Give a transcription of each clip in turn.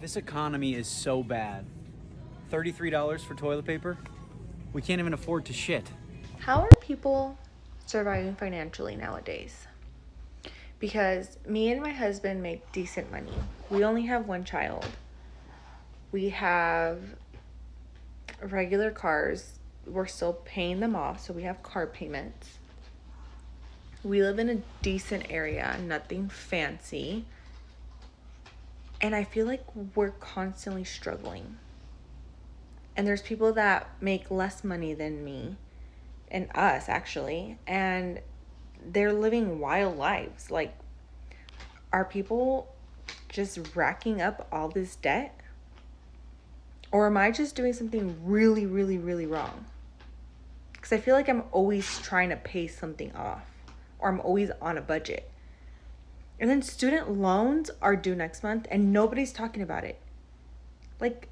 This economy is so bad. $33 for toilet paper? We can't even afford to shit. How are people surviving financially nowadays? Because me and my husband make decent money. We only have one child. We have regular cars. We're still paying them off, so we have car payments. We live in a decent area, nothing fancy. And I feel like we're constantly struggling. And there's people that make less money than me and us actually, and they're living wild lives. Like, are people just racking up all this debt? Or am I just doing something really, really, really wrong? Because I feel like I'm always trying to pay something off, or I'm always on a budget. And then student loans are due next month and nobody's talking about it. Like,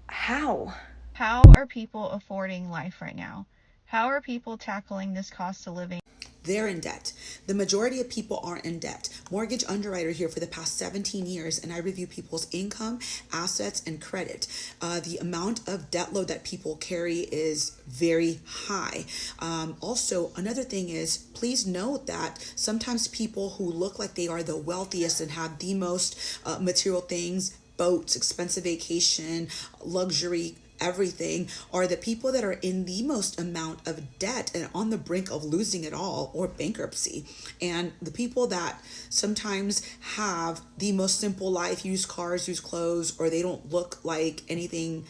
how? How are people affording life right now? How are people tackling this cost of living? They're in debt. The majority of people are in debt. Mortgage underwriter here for the past 17 years, and I review people's income, assets, and credit. The amount of debt load that people carry is very high. Also, another thing is, please note that sometimes people who look like they are the wealthiest and have the most material things, boats, expensive vacation, luxury, everything, are the people that are in the most amount of debt and on the brink of losing it all or bankruptcy. And the people that sometimes have the most simple life, use cars, use clothes, or they don't look like anything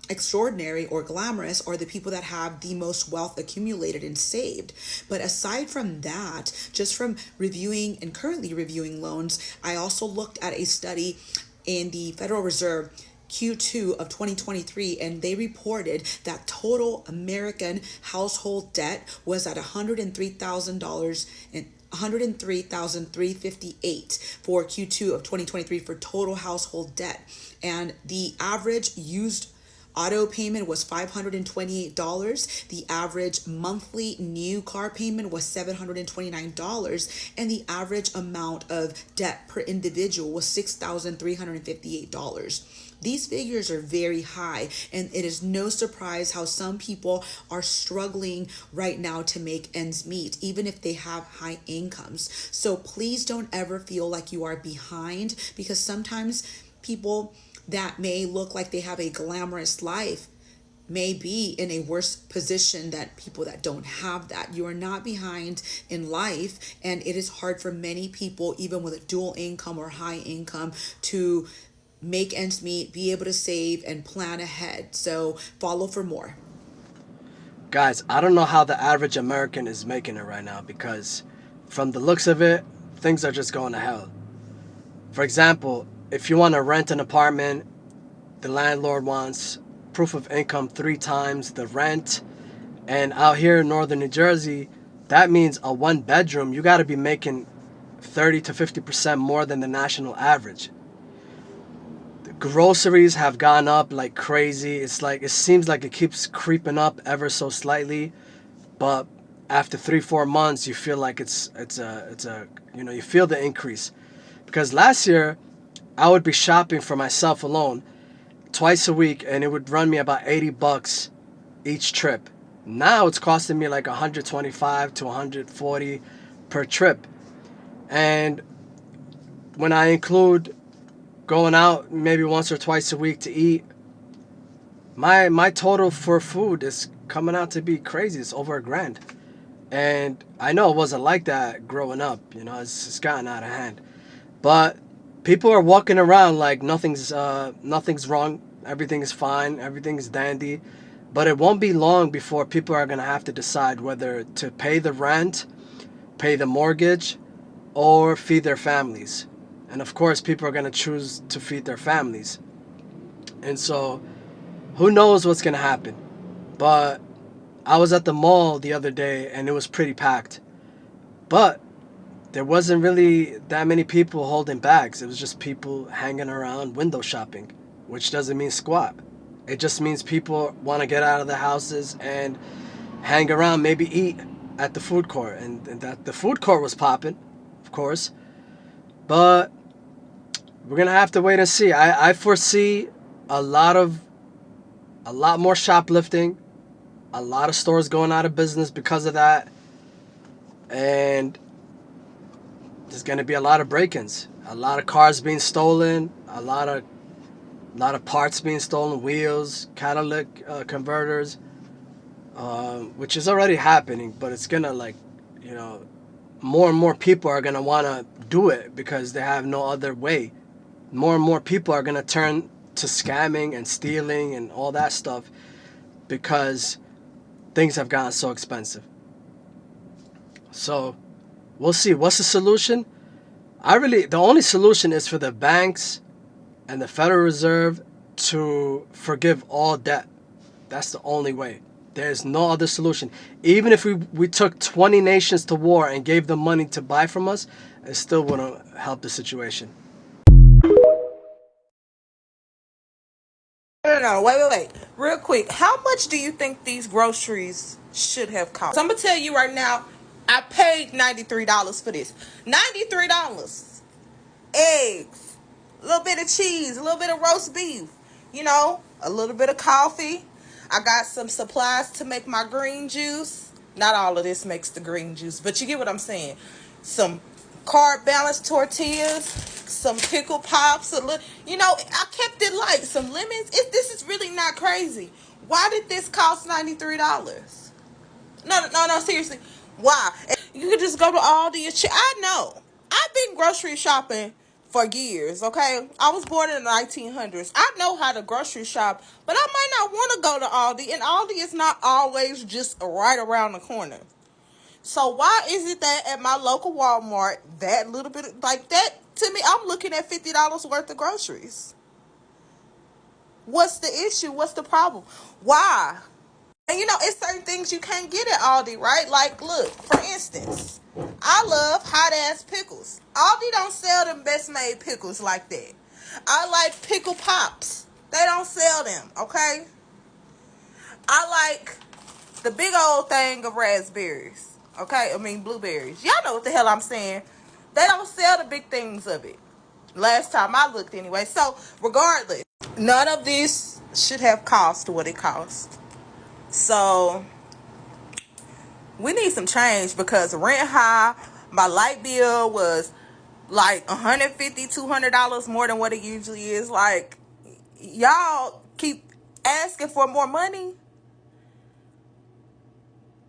extraordinary or glamorous, are the people that have the most wealth accumulated and saved. But aside from that, just from reviewing and currently reviewing loans, I also looked at a study in the Federal Reserve Q2 of 2023, and they reported that total American household debt was at $103,000 and 103,358 for Q2 of 2023 for total household debt. And the average used auto payment was $528. The average monthly new car payment was $729. And the average amount of debt per individual was $6,358. These figures are very high, and it is no surprise how some people are struggling right now to make ends meet, even if they have high incomes. So please don't ever feel like you are behind, because sometimes people that may look like they have a glamorous life may be in a worse position than people that don't have that. You are not behind in life, and it is hard for many people, even with a dual income or high income, to make ends meet, be able to save and plan ahead. So follow for more. Guys, I don't know how the average American is making it right now, because from the looks of it, things are just going to hell. For example, if you want to rent an apartment, the landlord wants proof of income 3 times the rent. And out here in northern New Jersey, that means a 1 bedroom, you got to be making 30 to 50% more than the national average. Groceries have gone up like crazy. It's like, it seems like it keeps creeping up ever so slightly, but after 3-4 months, you feel like it's a you feel the increase. Because last year, I would be shopping for myself alone twice a week, and it would run me about $80 each trip. Now it's costing me like 125 to 140 per trip, and when I include going out maybe once or twice a week to eat, my total for food is coming out to be crazy. It's over $1,000. And I know it wasn't like that growing up. It's gotten out of hand. But people are walking around like nothing's wrong. Everything is fine. Everything is dandy. But it won't be long before people are going to have to decide whether to pay the rent, pay the mortgage, or feed their families. And of course, people are going to choose to feed their families. And so, who knows what's going to happen. But I was at the mall the other day, and it was pretty packed. But there wasn't really that many people holding bags. It was just people hanging around window shopping, which doesn't mean squat. It just means people want to get out of the houses and hang around, maybe eat at the food court. And that the food court was popping, of course. But we're gonna have to wait and see. I foresee a lot more shoplifting, a lot of stores going out of business because of that, and there's gonna be a lot of break-ins, a lot of cars being stolen, a lot of parts being stolen, wheels, catalytic converters, which is already happening, but it's gonna more and more people are gonna wanna do it because they have no other way. More and more people are gonna turn to scamming and stealing and all that stuff because things have gotten so expensive. So we'll see. What's the solution? The only solution is for the banks and the Federal Reserve to forgive all debt. That's the only way. There's no other solution. Even if we took 20 nations to war and gave them money to buy from us, it still wouldn't help the situation. No, wait. Real quick, how much do you think these groceries should have cost? I'm going to tell you right now, I paid $93 for this. $93. Eggs, a little bit of cheese, a little bit of roast beef, a little bit of coffee. I got some supplies to make my green juice. Not all of this makes the green juice, but you get what I'm saying. Some carb balanced tortillas, some pickle pops, I kept it light. Some lemons. This is really not crazy. Why did this cost $93? No, seriously. Why? You could just go to Aldi. I know. I've been grocery shopping for years, okay? I was born in the 1900s. I know how to grocery shop, but I might not want to go to Aldi, and Aldi is not always just right around the corner. So why is it that at my local Walmart, that little bit like that, to me, I'm looking at $50 worth of groceries? What's the issue? What's the problem? Why? And it's certain things you can't get at Aldi, right? Like, look, for instance, I love hot ass pickles. Aldi don't sell them best made pickles like that. I like pickle pops. They don't sell them, okay? I like the big old thing of raspberries, okay? I mean, blueberries. Y'all know what the hell I'm saying. They don't sell the big things of it. Last time I looked anyway. So, regardless, none of this should have cost what it cost. So we need some change because rent high. My light bill was like $150, $200 more than what it usually is. Like, y'all keep asking for more money.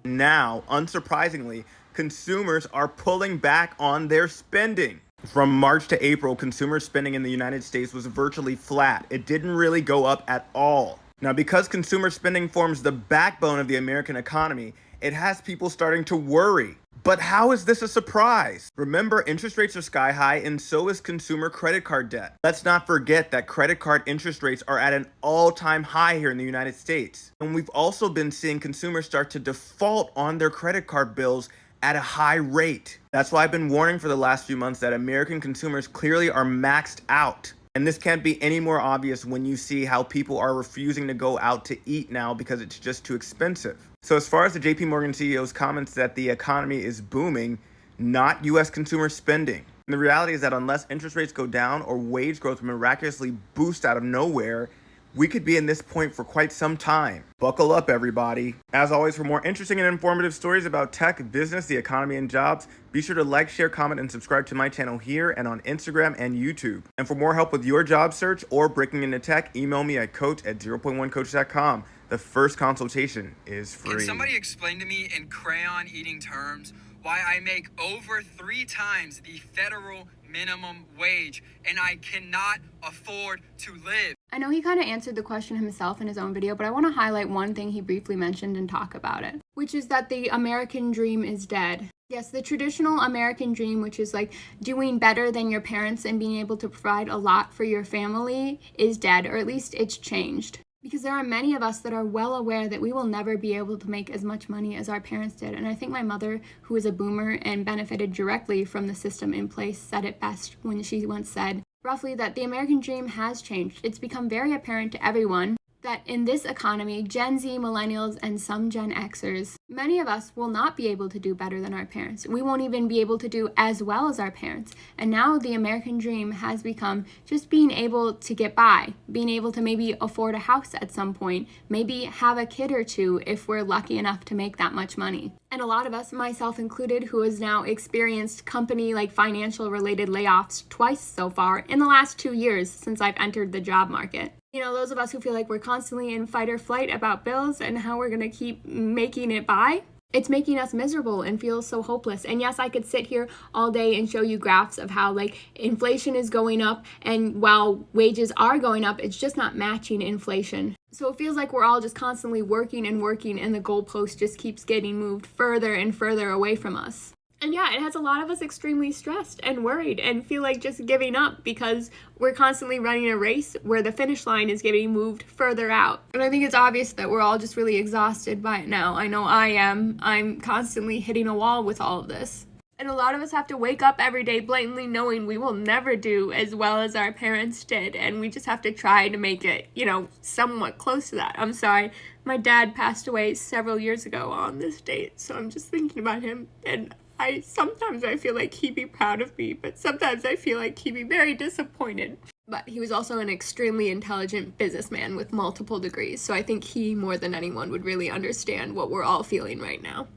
Now, unsurprisingly, consumers are pulling back on their spending. From March to April, consumer spending in the United States was virtually flat. It didn't really go up at all. Now, because consumer spending forms the backbone of the American economy, it has people starting to worry. But how is this a surprise? Remember, interest rates are sky high, and so is consumer credit card debt. Let's not forget that credit card interest rates are at an all-time high here in the United States. And we've also been seeing consumers start to default on their credit card bills at a high rate. That's why I've been warning for the last few months that American consumers clearly are maxed out. And this can't be any more obvious when you see how people are refusing to go out to eat now because it's just too expensive. So as far as the JP Morgan CEO's comments that the economy is booming, not US consumer spending. And the reality is that unless interest rates go down or wage growth miraculously boosts out of nowhere, we could be in this point for quite some time. Buckle up, everybody. As always, for more interesting and informative stories about tech, business, the economy, and jobs, be sure to like, share, comment, and subscribe to my channel here and on Instagram and YouTube. And for more help with your job search or breaking into tech, email me at coach@zeropoint1coach.com. The first consultation is free. Can somebody explain to me in crayon eating terms why I make over 3 times the federal minimum wage and I cannot afford to live? I know he kind of answered the question himself in his own video, but I want to highlight one thing he briefly mentioned and talk about it, which is that the American dream is dead. Yes, the traditional American dream, which is like doing better than your parents and being able to provide a lot for your family, is dead, or at least it's changed. Because there are many of us that are well aware that we will never be able to make as much money as our parents did. And I think my mother, who is a boomer and benefited directly from the system in place, said it best when she once said, roughly, that the American dream has changed. It's become very apparent to everyone that in this economy, Gen Z, millennials, and some Gen Xers, many of us will not be able to do better than our parents. We won't even be able to do as well as our parents. And now the American dream has become just being able to get by, being able to maybe afford a house at some point, maybe have a kid or two if we're lucky enough to make that much money. And a lot of us, myself included, who has now experienced company like financial related layoffs twice so far in the last 2 years since I've entered the job market. You know, those of us who feel like we're constantly in fight or flight about bills and how we're going to keep making it by, it's making us miserable and feel so hopeless. And yes, I could sit here all day and show you graphs of how like inflation is going up, and while wages are going up, it's just not matching inflation. So it feels like we're all just constantly working and working, and the goalpost just keeps getting moved further and further away from us. And yeah, it has a lot of us extremely stressed and worried and feel like just giving up because we're constantly running a race where the finish line is getting moved further out. And I think it's obvious that we're all just really exhausted by it now. I know I am. I'm constantly hitting a wall with all of this. And a lot of us have to wake up every day blatantly knowing we will never do as well as our parents did. And we just have to try to make it, you know, somewhat close to that. I'm sorry. My dad passed away several years ago on this date. So I'm just thinking about him, and sometimes I feel like he'd be proud of me, but sometimes I feel like he'd be very disappointed. But he was also an extremely intelligent businessman with multiple degrees, so I think he, more than anyone, would really understand what we're all feeling right now.